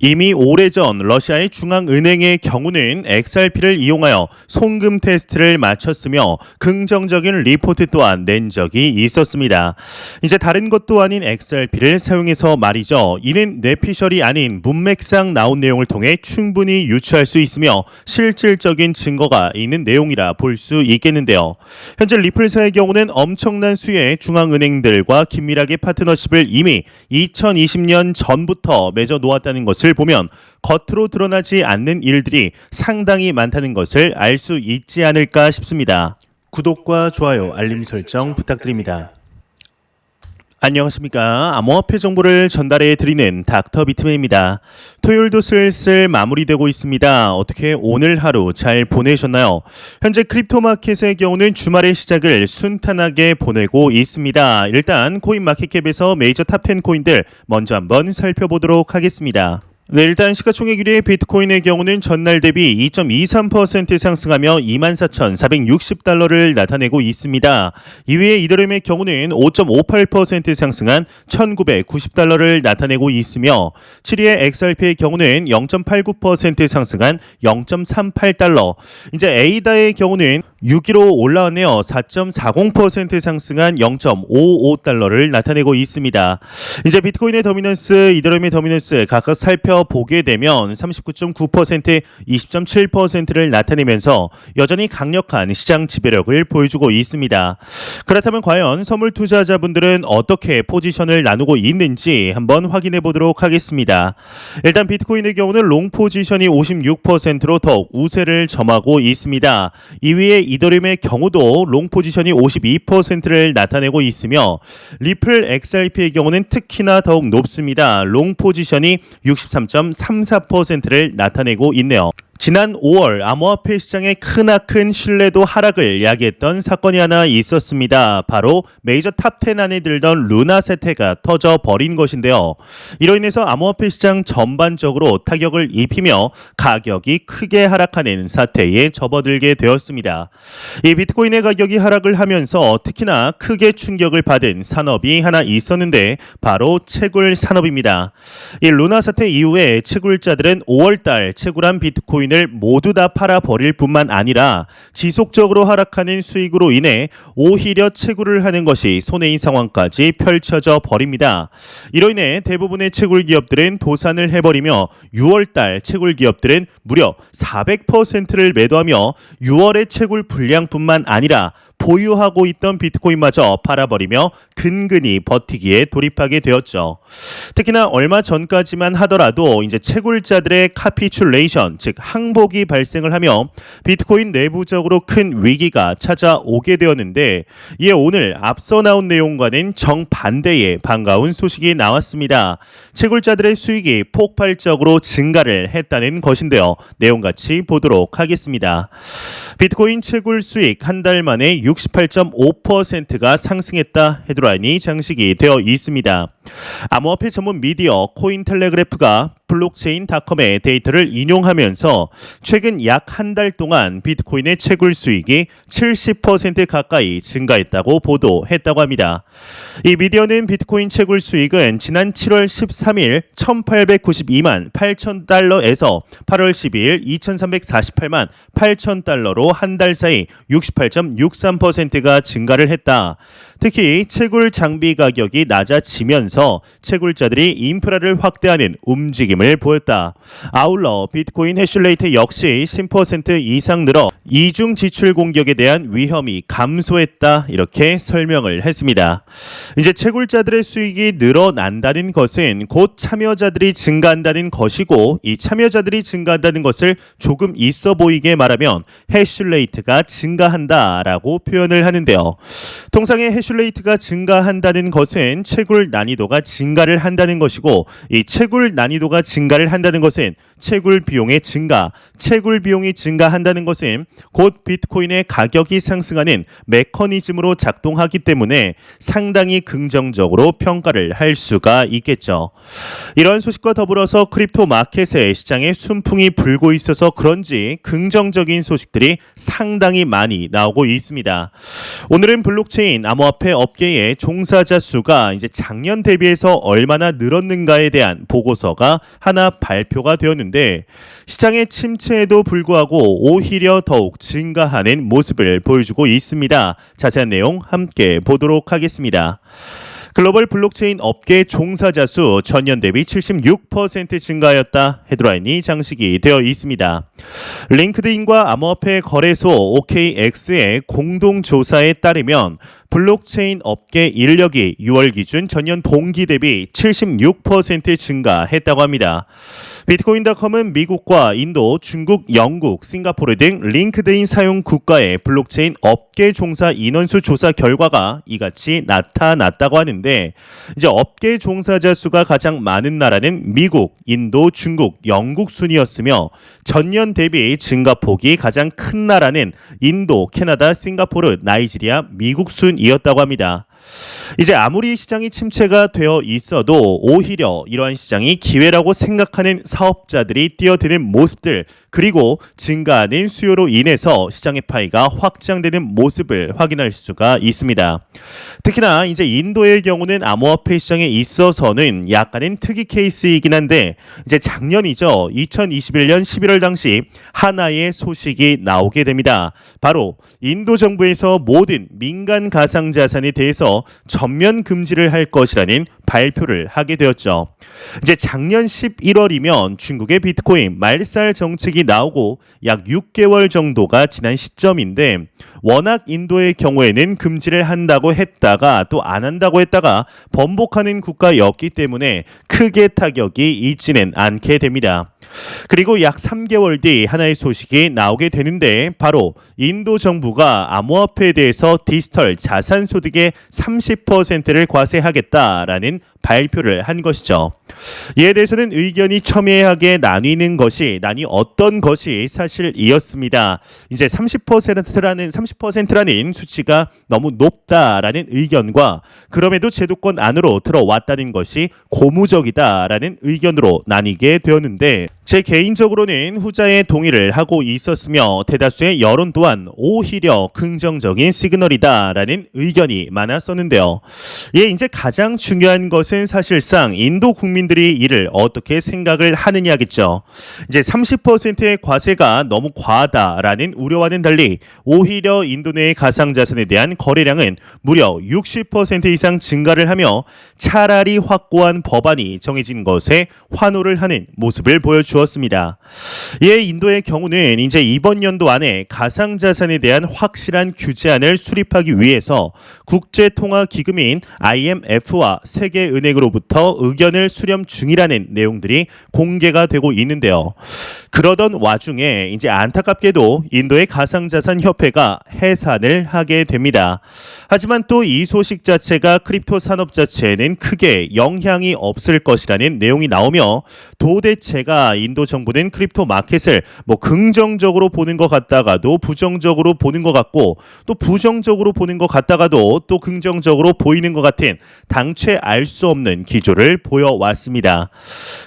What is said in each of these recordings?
이미 오래전 러시아의 중앙은행의 경우는 XRP를 이용하여 송금 테스트를 마쳤으며 긍정적인 리포트 또한 낸 적이 있었습니다. 이제 다른 것도 아닌 XRP를 사용해서 말이죠. 이는 뇌피셜이 아닌 문맥상 나온 내용을 통해 충분히 유추할 수 있으며 실질적인 증거가 있는 내용이라 볼 수 있겠는데요. 현재 리플사의 경우는 엄청난 수의 중앙은행들과 긴밀하게 파트너십을 이미 2020년 전부터 맺어 놓았다는 것을 보면 겉으로 드러나지 않는 일들이 상당히 많다는 것을 알 수 있지 않을까 싶습니다. 구독과 좋아요, 알림 설정 부탁드립니다. 안녕하십니까. 암호화폐 정보를 전달해 드리는 닥터 비트맨입니다. 토요일도 슬슬 마무리되고 있습니다. 어떻게 오늘 하루 잘 보내셨나요? 현재 크립토 마켓의 경우는 주말의 시작을 순탄하게 보내고 있습니다. 일단 코인 마켓캡에서 메이저 탑10 코인들 먼저 한번 살펴보도록 하겠습니다. 네, 일단 시가총액 1위의 비트코인의 경우는 전날 대비 2.23% 상승하며 24,460달러를 나타내고 있습니다. 2위의 이더리움의 경우는 5.58% 상승한 1,990달러를 나타내고 있으며 7위의 XRP의 경우는 0.89% 상승한 0.38달러. 이제 에이다의 경우는 6위로 올라왔네요. 4.40% 상승한 0.55달러를 나타내고 있습니다. 이제 비트코인의 더미넌스, 이더리움의 더미넌스 각각 살펴보게 되면 39.9%, 20.7%를 나타내면서 여전히 강력한 시장 지배력을 보여주고 있습니다. 그렇다면 과연 선물 투자자분들은 어떻게 포지션을 나누고 있는지 한번 확인해 보도록 하겠습니다. 일단 비트코인의 경우는 롱 포지션이 56%로 더욱 우세를 점하고 있습니다. 2위의 이더리움의 경우도 롱 포지션이 52%를 나타내고 있으며 리플 XRP의 경우는 특히나 더욱 높습니다. 롱 포지션이 63.34%를 나타내고 있네요. 지난 5월 암호화폐 시장의 크나큰 신뢰도 하락을 야기했던 사건이 하나 있었습니다. 바로 메이저 탑10 안에 들던 루나 사태가 터져버린 것인데요. 이로 인해서 암호화폐 시장 전반적으로 타격을 입히며 가격이 크게 하락하는 사태에 접어들게 되었습니다. 이 비트코인의 가격이 하락을 하면서 특히나 크게 충격을 받은 산업이 하나 있었는데 바로 채굴 산업입니다. 이 루나 사태 이후에 채굴자들은 5월달 채굴한 비트코인을 모두 다 팔아버릴 뿐만 아니라 지속적으로 하락하는 수익으로 인해 오히려 채굴을 하는 것이 손해인 상황까지 펼쳐져 버립니다. 이로 인해 대부분의 채굴 기업들은 도산을 해버리며 6월달 채굴 기업들은 무려 400%를 매도하며 6월의 채굴 불량뿐만 아니라 보유하고 있던 비트코인마저 팔아버리며 근근히 버티기에 돌입하게 되었죠. 특히나 얼마 전까지만 하더라도 이제 채굴자들의 카피출레이션, 즉 항복이 발생을 하며 비트코인 내부적으로 큰 위기가 찾아오게 되었는데 이에 오늘 앞서 나온 내용과는 정반대의 반가운 소식이 나왔습니다. 채굴자들의 수익이 폭발적으로 증가를 했다는 것인데요. 내용 같이 보도록 하겠습니다. 비트코인 채굴 수익 한 달 만에 68.5%가 상승했다 헤드라인이 장식이 되어 있습니다. 암호화폐 전문 미디어 코인텔레그래프가 블록체인닷컴의 데이터를 인용하면서 최근 약 한 달 동안 비트코인의 채굴 수익이 70% 가까이 증가했다고 보도했다고 합니다. 이 미디어는 비트코인 채굴 수익은 지난 7월 13일 1,892만 8천 달러에서 8월 12일 2,348만 8천 달러로 한 달 사이 68.63%가 증가를 했다. 특히 채굴 장비 가격이 낮아지면서 채굴자들이 인프라를 확대하는 움직임을 보였다. 아울러 비트코인 해슐레이트 역시 10% 이상 늘어 이중 지출 공격에 대한 위험이 감소했다. 이렇게 설명을 했습니다. 이제 채굴자들의 수익이 늘어난다는 것은 곧 참여자들이 증가한다는 것이고 이 참여자들이 증가한다는 것을 조금 있어 보이게 말하면 해슐레이트가 증가한다라고 표현을 하는데요. 통상의 해슐레이트가 증가한다는 것은 채굴 난이도가 증가를 한다는 것이고 이 채굴 난이도가 증가를 한다는 것은 채굴 비용의 증가, 채굴 비용이 증가한다는 것은 곧 비트코인의 가격이 상승하는 메커니즘으로 작동하기 때문에 상당히 긍정적으로 평가를 할 수가 있겠죠. 이런 소식과 더불어서 크립토 마켓의 시장에 순풍이 불고 있어서 그런지 긍정적인 소식들이 상당히 많이 나오고 있습니다. 오늘은 블록체인 암호화폐 업계의 종사자 수가 이제 작년 대비해서 얼마나 늘었는가에 대한 보고서가 하나 발표가 되었는데 시장의 침체에도 불구하고 오히려 더욱 증가하는 모습을 보여주고 있습니다. 자세한 내용 함께 보도록 하겠습니다. 글로벌 블록체인 업계 종사자 수 전년 대비 76% 증가하였다. 헤드라인이 장식이 되어 있습니다. 링크드인과 암호화폐 거래소 OKX의 공동조사에 따르면 블록체인 업계 인력이 6월 기준 전년 동기 대비 76% 증가했다고 합니다. 비트코인닷컴은 미국과 인도, 중국, 영국, 싱가포르 등 링크드인 사용 국가의 블록체인 업계 종사 인원수 조사 결과가 이같이 나타났다고 하는데 이제 업계 종사자 수가 가장 많은 나라는 미국, 인도, 중국, 영국 순이었으며 전년 대비 증가폭이 가장 큰 나라는 인도, 캐나다, 싱가포르, 나이지리아, 미국 순이었다고 합니다. 이제 아무리 시장이 침체가 되어 있어도 오히려 이러한 시장이 기회라고 생각하는 사업자들이 뛰어드는 모습들 그리고 증가하는 수요로 인해서 시장의 파이가 확장되는 모습을 확인할 수가 있습니다. 특히나 이제 인도의 경우는 암호화폐 시장에 있어서는 약간은 특이 케이스이긴 한데 이제 작년이죠. 2021년 11월 당시 하나의 소식이 나오게 됩니다. 바로 인도 정부에서 모든 민간 가상자산에 대해서 전면 금지를 할 것이라는 발표를 하게 되었죠. 이제 작년 11월이면 중국의 비트코인 말살 정책이 나오고 약 6개월 정도가 지난 시점인데 워낙 인도의 경우에는 금지를 한다고 했다가 또 안 한다고 했다가 번복하는 국가였기 때문에 크게 타격이 있지는 않게 됩니다. 그리고 약 3개월 뒤 하나의 소식이 나오게 되는데 바로 인도 정부가 암호화폐에 대해서 디지털 자산 소득의 30%를 과세하겠다라는 발표를 한 것이죠. 이에 대해서는 의견이 첨예하게 나뉘는 것이 어떤 것이 사실이었습니다. 이제 30%라는 수치가 너무 높다라는 의견과 그럼에도 제도권 안으로 들어왔다는 것이 고무적이다라는 의견으로 나뉘게 되었는데 제 개인적으로는 후자의 동의를 하고 있었으며 대다수의 여론 또한 오히려 긍정적인 시그널이다라는 의견이 많았었는데요. 이제 가장 중요한 것은 사실상 인도 국민들이 이를 어떻게 생각을 하느냐겠죠. 이제 30%의 과세가 너무 과하다라는 우려와는 달리 오히려 인도 내의 가상자산에 대한 거래량은 무려 60% 이상 증가를 하며 차라리 확고한 법안이 정해진 것에 환호를 하는 모습을 보여주었습니다. 이에 인도의 경우는 이제 이번 연도 안에 가상자산에 대한 확실한 규제안을 수립하기 위해서 국제통화기금인 IMF와 세계은행으로부터 의견을 수렴 중이라는 내용들이 공개가 되고 있는데요. 그러던 와중에 이제 안타깝게도 인도의 가상자산협회가 해산을 하게 됩니다. 하지만 또 이 소식 자체가 크립토 산업 자체에는 크게 영향이 없을 것이라는 내용이 나오며 도대체가 인도 정부는 크립토 마켓을 긍정적으로 보는 것 같다가도 부정적으로 보는 것 같고 또 부정적으로 보는 것 같다가도 또 긍정적으로 보이는 것 같은 당최 알 수 없는 기조를 보여왔습니다.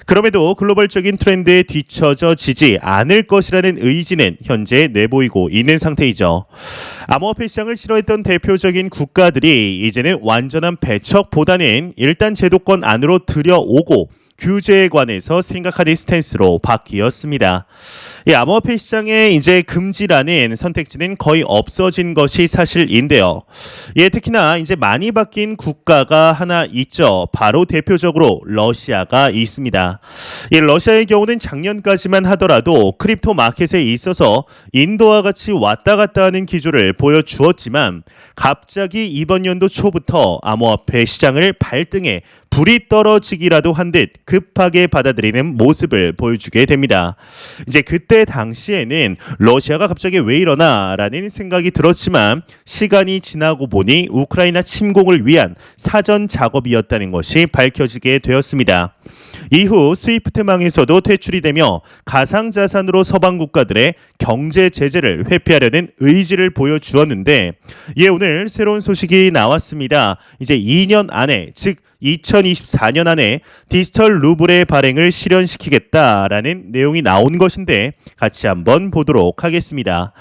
그럼에도 글로벌적인 트렌드에 뒤처져 지지 않을 것이라는 의지는 현재 내보이고 있는 상태이죠. 암호화폐 시장을 싫어했던 대표적인 국가들이 이제는 완전한 배척보다는 일단 제도권 안으로 들여오고 규제에 관해서 생각하는 스탠스로 바뀌었습니다. 이 암호화폐 시장에 이제 금지라는 선택지는 거의 없어진 것이 사실인데요. 특히나 이제 많이 바뀐 국가가 하나 있죠. 바로 대표적으로 러시아가 있습니다. 이 러시아의 경우는 작년까지만 하더라도 크립토 마켓에 있어서 인도와 같이 왔다 갔다 하는 기조를 보여주었지만 갑자기 이번 연도 초부터 암호화폐 시장을 발등에 불이 떨어지기라도 한 듯 급하게 받아들이는 모습을 보여주게 됩니다. 이제 그때 당시에는 러시아가 갑자기 왜 이러나라는 생각이 들었지만 시간이 지나고 보니 우크라이나 침공을 위한 사전 작업이었다는 것이 밝혀지게 되었습니다. 이후 스위프트망에서도 퇴출이 되며 가상자산으로 서방 국가들의 경제 제재를 회피하려는 의지를 보여주었는데 오늘 새로운 소식이 나왔습니다. 이제 2년 안에 즉 2024년 안에 디지털 루블의 발행을 실현시키겠다라는 내용이 나온 것인데 같이 한번 보도록 하겠습니다.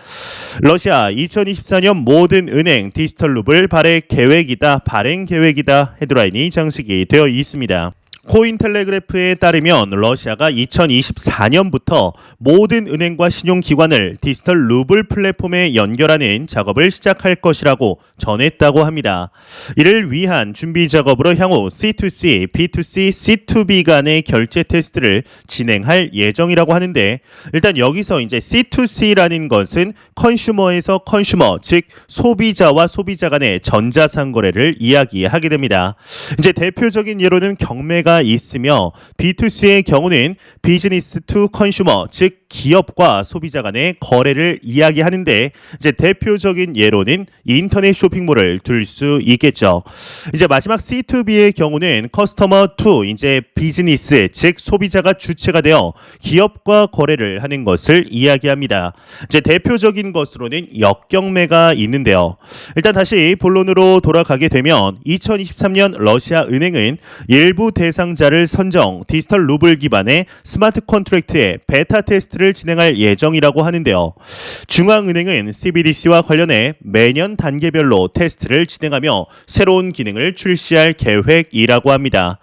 러시아 2024년 모든 은행 디지털 루블 발행 계획이다 헤드라인이 장식이 되어 있습니다. 코인텔레그래프에 따르면 러시아가 2024년부터 모든 은행과 신용기관을 디지털 루블 플랫폼에 연결하는 작업을 시작할 것이라고 전했다고 합니다. 이를 위한 준비 작업으로 향후 C2C, B2C, C2B 간의 결제 테스트를 진행할 예정이라고 하는데, 일단 여기서 이제 C2C라는 것은 컨슈머에서 컨슈머, 즉 소비자와 소비자 간의 전자상거래를 이야기하게 됩니다. 이제 대표적인 예로는 경매가 있으며, B2C의 경우는 비즈니스 투 컨슈머, 즉 기업과 소비자 간의 거래를 이야기하는데, 이제 대표적인 예로는 인터넷 쇼핑몰을 들 수 있겠죠. 이제 마지막 C2B의 경우는 커스터머 투, 이제 비즈니스, 즉 소비자가 주체가 되어 기업과 거래를 하는 것을 이야기합니다. 이제 대표적인 것으로는 역경매가 있는데요. 일단 다시 본론으로 돌아가게 되면 2023년 러시아 은행은 일부 대상자를 선정, 디지털 루블 기반의 스마트 컨트랙트의 베타 테스트를 진행할 예정이라고 하는데요. 중앙은행은 CBDC와 관련해 매년 단계별로 테스트를 진행하며 새로운 기능을 출시할 계획이라고 합니다.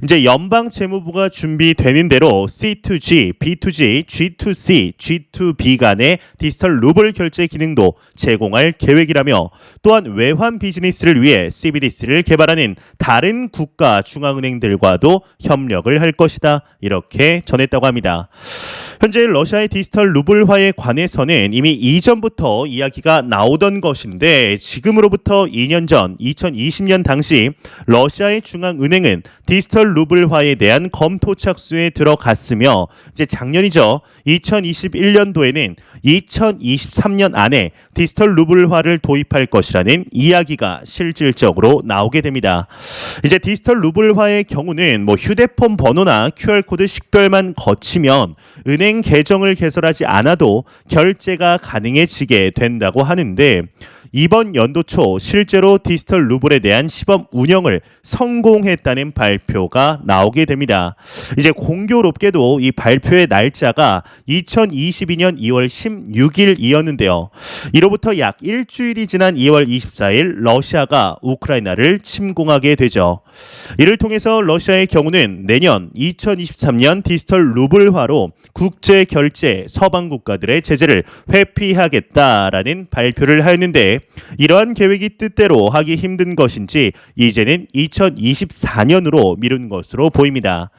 이제 연방재무부가 준비되는 대로 C2G, B2G, G2C, G2B 간의 디지털 루블 결제 기능도 제공할 계획이라며, 또한 외환 비즈니스를 위해 CBDC를 개발하는 다른 국가 중앙은행들과도 협력을 할 것이다, 이렇게 전했다고 합니다. 현재 러시아의 디지털 루블화에 관해서는 이미 이전부터 이야기가 나오던 것인데, 지금으로부터 2년 전 2020년 당시 러시아의 중앙은행은 디지털 루블화에 대한 검토 착수에 들어갔으며, 이제 작년이죠. 2021년도에는 2023년 안에 디지털 루블화를 도입할 것이라는 이야기가 실질적으로 나오게 됩니다. 이제 디지털 루블화의 경우는 휴대폰 번호나 QR코드 식별만 거치면 은행 계정을 개설하지 않아도 결제가 가능해지게 된다고 하는데, 이번 연도 초 실제로 디지털 루블에 대한 시범 운영을 성공했다는 발표가 나오게 됩니다. 이제 공교롭게도 이 발표의 날짜가 2022년 2월 16일이었는데요. 이로부터 약 일주일이 지난 2월 24일 러시아가 우크라이나를 침공하게 되죠. 이를 통해서 러시아의 경우는 내년 2023년 디지털 루블화로 국제 결제 서방 국가들의 제재를 회피하겠다라는 발표를 하였는데, 이러한 계획이 뜻대로 하기 힘든 것인지 이제는 2024년으로 미룬 것으로 보입니다.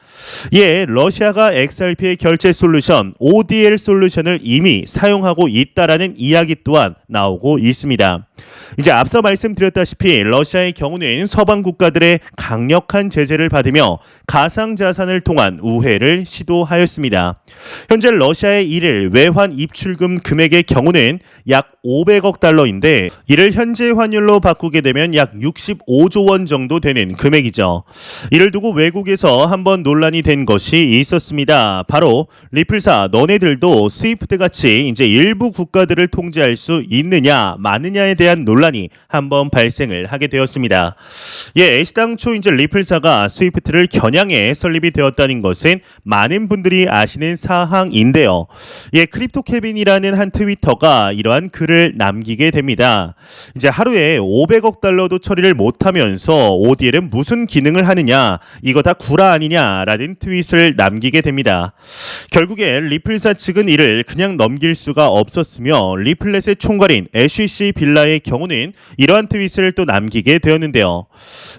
이에 러시아가 XRP의 결제 솔루션 ODL 솔루션을 이미 사용하고 있다라는 이야기 또한 나오고 있습니다. 이제 앞서 말씀드렸다시피 러시아의 경우는 서방 국가들의 강력한 제재를 받으며 가상자산을 통한 우회를 시도하였습니다. 현재 러시아의 이를 외환 입출금 금액의 경우는 약 500억 달러인데, 이를 현재 환율로 바꾸게 되면 약 65조 원 정도 되는 금액이죠. 이를 두고 외국에서 한번 논란이 된 것이 있었습니다. 바로 리플사 너네들도 스위프트 같이 이제 일부 국가들을 통제할 수 있느냐 마느냐에 대한 논란이 한번 발생을 하게 되었습니다. 애시당초 이제 리플사가 스위프트를 겨냥해 설립이 되었다는 것은 많은 분들이 아시는 사항인데요. 크립토케빈이라는 한 트위터가 이러한 글을 남기게 됩니다. 이제 하루에 500억 달러도 처리를 못하면서 ODL은 무슨 기능을 하느냐, 이거 다 구라 아니냐라는 트윗을 남기게 됩니다. 결국에 리플사 측은 이를 그냥 넘길 수가 없었으며, 리플렛의 총괄인 애쉬시 빌라의 경우는 이러한 트윗을 또 남기게 되었는데요.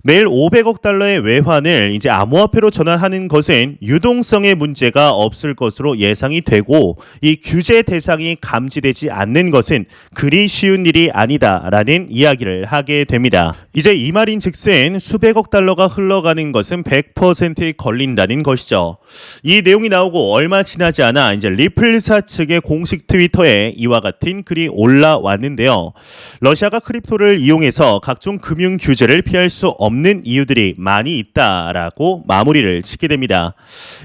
매일 500억 달러의 외환을 이제 암호화폐로 전환하는 것은 유동성의 문제가 없을 것으로 예상이 되고, 이 규제 대상이 감지되지 않는 것은 그리 쉬운 일이 아니다라는 이야기를 하게 됩니다. 이제 이 말인즉슨 수백억 달러가 흘러가는 것은 100% 걸린다는 것이죠. 이 내용이 나오고 얼마 지나지 않아 이제 리플사 측의 공식 트위터에 이와 같은 글이 올라왔는데요. 러시아가 크립토를 이용해서 각종 금융 규제를 피할 수 없는 이유들이 많이 있다라고 마무리를 짓게 됩니다.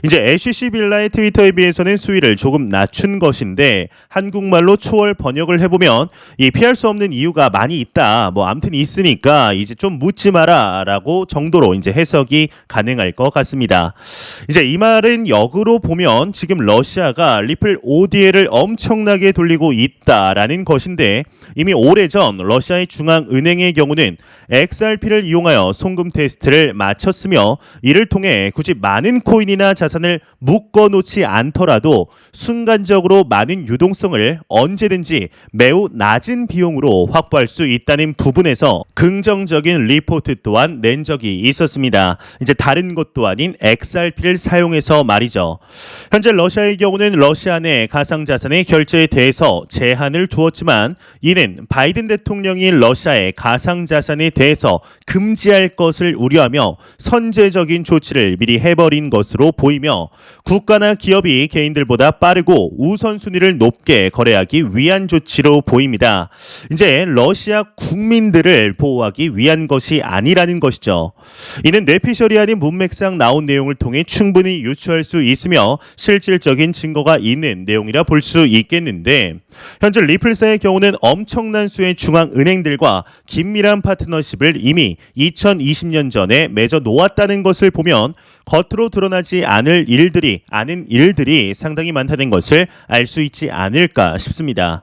이제 애쉬시 빌라의 트위터에 비해서는 수위를 조금 낮춘 것인데, 한국말로 초월 번역을 해보면 이 피할 수 없는 이유가 많이 있다, 아무튼 있으니까 이제 좀 묻지 마라라고 정도로 이제 해석이 가능할 것 같습니다. 이제 이 말은 역으로 보면 지금 러시아가 리플 ODL을 엄청나게 돌리고 있다라는 것인데, 이미 오래전 러시아의 중앙은행의 경우는 XRP를 이용하여 송금 테스트를 마쳤으며, 이를 통해 굳이 많은 코인이나 자산을 묶어놓지 않더라도 순간적으로 많은 유동성을 언제든지 매우 낮은 비용으로 확보할 수 있다는 부분에서 긍정적인 리포트 또한 낸 적이 있었습니다. 이제 다른 것도 아닌 XRP를 사용해서 말이죠. 현재 러시아의 경우는 러시아 내 가상자산의 결제에 대해서 제한을 두었지만, 이는 바이든 대통령이 러시아의 가상자산에 대해서 금지할 것을 우려하며 선제적인 조치를 미리 해버린 것으로 보이며, 국가나 기업이 개인들보다 빠르고 우선순위를 높게 거래하기 위한 조치로 보입니다. 이제 러시아 국민들을 보호하기 위한 것이 아니라는 것이죠. 이는 뇌피셜이 아닌 문맥상 나온 내용을 통해 충분히 유추할 수 있으며 실질적인 증거가 있는 내용이라 볼 수 있겠는데, 현재 리플사의 경우는 엄청난 수의 중앙은행들과 긴밀한 파트너십을 이미 2020년 전에 맺어 놓았다는 것을 보면 겉으로 드러나지 않은 일들이 상당히 많다는 것을 알 수 있지 않을까 싶습니다.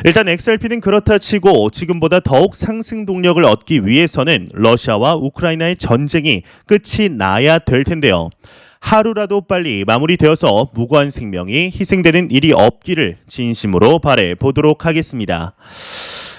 일단 XRP는 그렇다 치고 지금보다 더욱 상승 동력을 얻기 위해서는 러시아와 우크라이나의 전쟁이 끝이 나야 될 텐데요. 하루라도 빨리 마무리되어서 무고한 생명이 희생되는 일이 없기를 진심으로 바래 보도록 하겠습니다.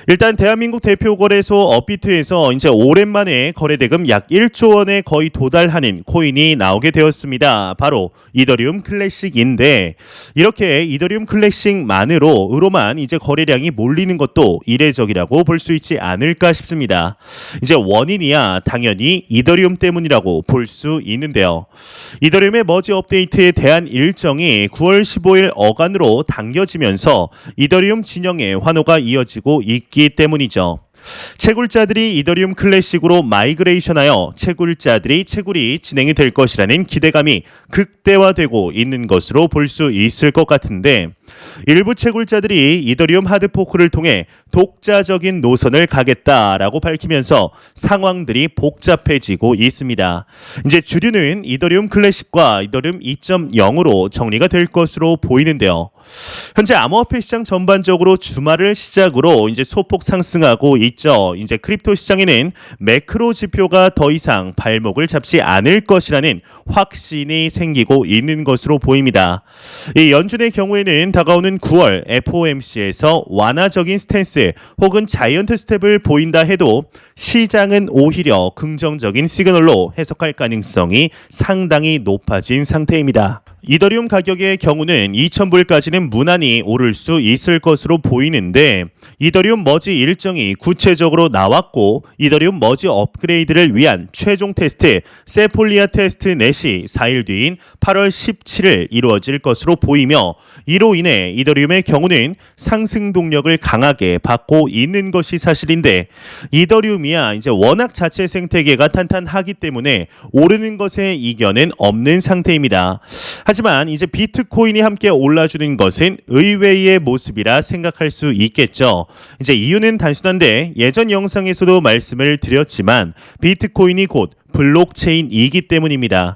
일단 대한민국 대표 거래소 업비트에서 이제 오랜만에 거래대금 약 1조 원에 거의 도달하는 코인이 나오게 되었습니다. 바로 이더리움 클래식인데, 이렇게 이더리움 클래식만으로만 이제 거래량이 몰리는 것도 이례적이라고 볼 수 있지 않을까 싶습니다. 이제 원인이야 당연히 이더리움 때문이라고 볼 수 있는데요. 이더리움의 머지 업데이트에 대한 일정이 9월 15일 어간으로 당겨지면서 이더리움 진영의 환호가 이어지고 있기 때문이죠. 채굴자들이 이더리움 클래식으로 마이그레이션하여 채굴이 진행이 될 것이라는 기대감이 극대화되고 있는 것으로 볼 수 있을 것 같은데, 일부 채굴자들이 이더리움 하드포크를 통해 독자적인 노선을 가겠다라고 밝히면서 상황들이 복잡해지고 있습니다. 이제 주류는 이더리움 클래식과 이더리움 2.0으로 정리가 될 것으로 보이는데요. 현재 암호화폐 시장 전반적으로 주말을 시작으로 이제 소폭 상승하고 있죠. 이제 크립토 시장에는 매크로 지표가 더 이상 발목을 잡지 않을 것이라는 확신이 생기고 있는 것으로 보입니다. 이 연준의 경우에는 다가오는 9월 FOMC에서 완화적인 스탠스 혹은 자이언트 스텝을 보인다 해도 시장은 오히려 긍정적인 시그널로 해석할 가능성이 상당히 높아진 상태입니다. 이더리움 가격의 경우는 2,000불까지는 무난히 오를 수 있을 것으로 보이는데, 이더리움 머지 일정이 구체적으로 나왔고, 이더리움 머지 업그레이드를 위한 최종 테스트 세폴리아 테스트 넷이 4일 뒤인 8월 17일 이루어질 것으로 보이며, 이로 인해 이더리움의 경우는 상승 동력을 강하게 받고 있는 것이 사실인데, 이더리움이야 이제 워낙 자체 생태계가 탄탄하기 때문에 오르는 것에 이견은 없는 상태입니다. 하지만 이제 비트코인이 함께 올라주는 것은 의외의 모습이라 생각할 수 있겠죠. 이제 이유는 단순한데, 예전 영상에서도 말씀을 드렸지만 비트코인이 곧 블록체인이기 때문입니다.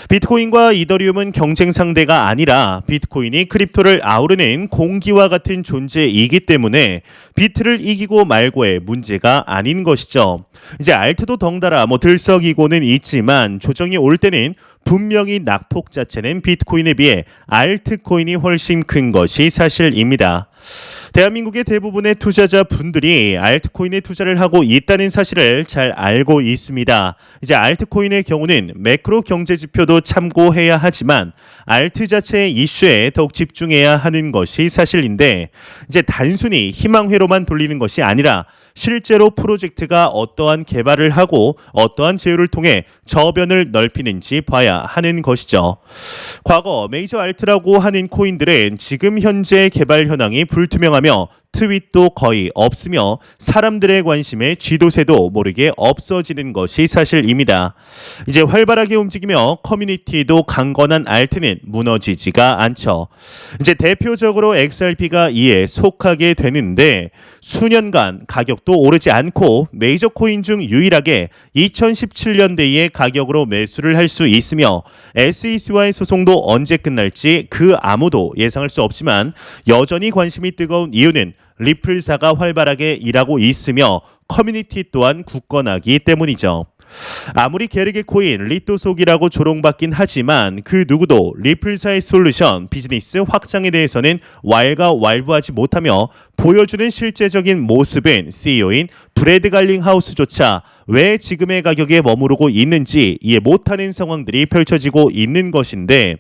비트코인과 이더리움은 경쟁 상대가 아니라 비트코인이 크립토를 아우르는 공기와 같은 존재이기 때문에 비트를 이기고 말고의 문제가 아닌 것이죠. 이제 알트도 덩달아 들썩이고는 있지만 조정이 올 때는 분명히 낙폭 자체는 비트코인에 비해 알트코인이 훨씬 큰 것이 사실입니다. 대한민국의 대부분의 투자자 분들이 알트코인에 투자를 하고 있다는 사실을 잘 알고 있습니다. 이제 알트코인의 경우는 매크로 경제 지표도 참고해야 하지만 알트 자체의 이슈에 더욱 집중해야 하는 것이 사실인데, 이제 단순히 희망회로만 돌리는 것이 아니라 실제로 프로젝트가 어떠한 개발을 하고 어떠한 제휴를 통해 저변을 넓히는지 봐야 하는 것이죠. 과거 메이저 알트라고 하는 코인들은 지금 현재 개발 현황이 불투명하며 트윗도 거의 없으며 사람들의 관심에 쥐도새도 모르게 없어지는 것이 사실입니다. 이제 활발하게 움직이며 커뮤니티도 강건한 알트는 무너지지가 않죠. 이제 대표적으로 XRP가 이에 속하게 되는데 수년간 가격도 오르지 않고 메이저 코인 중 유일하게 2017년대의 가격으로 매수를 할 수 있으며 SEC와의 소송도 언제 끝날지 그 아무도 예상할 수 없지만 여전히 관심이 뜨거운 이유는 리플사가 활발하게 일하고 있으며 커뮤니티 또한 굳건하기 때문이죠. 아무리 게르게 코인 리또속이라고 조롱받긴 하지만 그 누구도 리플사의 솔루션 비즈니스 확장에 대해서는 왈가왈부하지 못하며 보여주는 실제적인 모습은 CEO인 브래드 갈링하우스조차 왜 지금의 가격에 머무르고 있는지 이해 못하는 상황들이 펼쳐지고 있는 것인데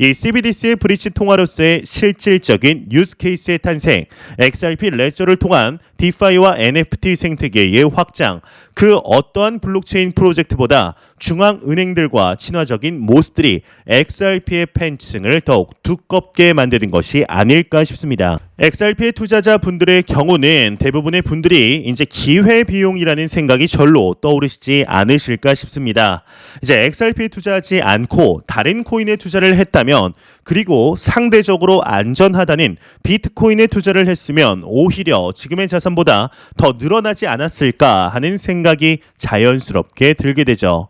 이 CBDC의 브릿지 통화로서의 실질적인 유스 케이스의 탄생, XRP 레저를 통한 디파이와 NFT 생태계의 확장, 그 어떠한 블록체인 프로젝트보다 중앙은행들과 친화적인 모습들이 XRP의 팬층을 더욱 두껍게 만드는 것이 아닐까 싶습니다. XRP의 투자자분들의 경우는 대부분의 분들이 이제 기회비용이라는 생각이 절로 떠오르시지 않으실까 싶습니다. 이제 XRP에 투자하지 않고 다른 코인에 투자를 했다면 그리고 상대적으로 안전하다는 비트코인에 투자를 했으면 오히려 지금의 자산보다 더 늘어나지 않았을까 하는 생각이 자연스럽게 들게 되죠.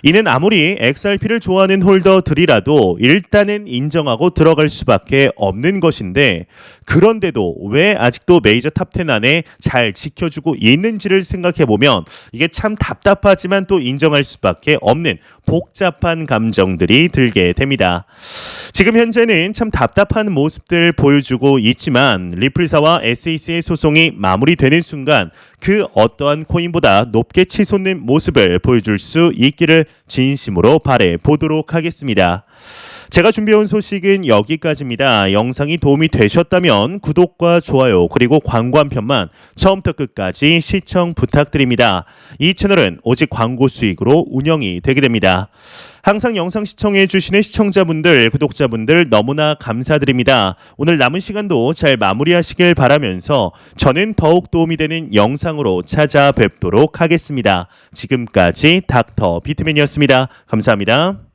이는 아무리 XRP를 좋아하는 홀더들이라도 일단은 인정하고 들어갈 수밖에 없는 것인데 그런데도 왜 아직도 메이저 탑10 안에 잘 지켜주고 있는지를 생각해보면 이게 참 답답하지만 또 인정할 수밖에 없는 복잡한 감정들이 들게 됩니다. 지금 현재는 참 답답한 모습들 보여주고 있지만 리플사와 SEC의 소송이 마무리되는 순간 그 어떠한 코인보다 높게 치솟는 모습을 보여줄 수 있기를 진심으로 바라보도록 하겠습니다. 제가 준비해온 소식은 여기까지입니다. 영상이 도움이 되셨다면 구독과 좋아요 그리고 광고 한 편만 처음부터 끝까지 시청 부탁드립니다. 이 채널은 오직 광고 수익으로 운영이 되게 됩니다. 항상 영상 시청해 주시는 시청자분들, 구독자분들 너무나 감사드립니다. 오늘 남은 시간도 잘 마무리하시길 바라면서 저는 더욱 도움이 되는 영상으로 찾아뵙도록 하겠습니다. 지금까지 닥터 비트맨이었습니다. 감사합니다.